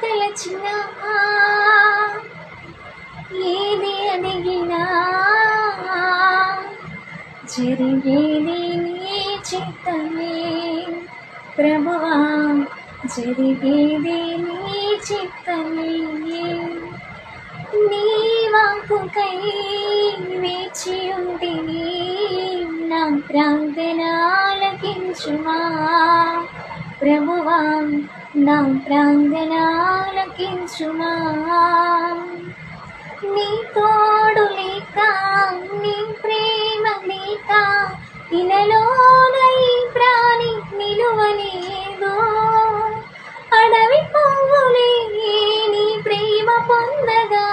తలచినా ఏది అడిగినా జరిగేది నీ చిత్తమే ప్రభువా, జరిగేది నీ చిత్తమే. నీ వాక్కుకై వేచి ఉంటిని, నా ప్రార్థన ఆలకించుమా ప్రభువా, నా ప్రార్థన ఆలకించుమా. నీ తోడు లేక, నీ ప్రేమ లేక ఇలలోన ఈ ప్రాణి నిలువలేదు. అడవి పువ్వులే నీ ప్రేమ పొందగా,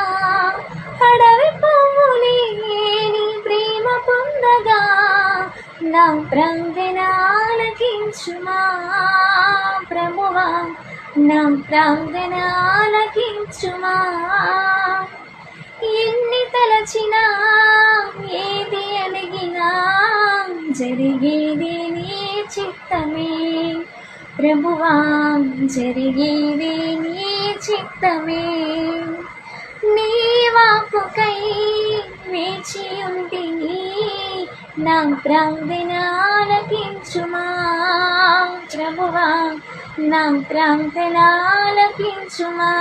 అడవి పువ్వులే నీ ప్రేమ పొందగా, నా ప్రార్థన ఆలకించుమా ప్రభువా, నా ప్రార్థన ఆలకించుమా. ఎన్ని తలచినా ఏది అడిగినా జరిగేది నీ చిత్తమే ప్రభువా, జరిగేది నీ చిత్తమే. నీ వాక్కుకై వేచి ఉంటిని, నా ప్రార్థన ఆలకించుమా ప్రభువా, నా ప్రార్థన ఆలకించుమా.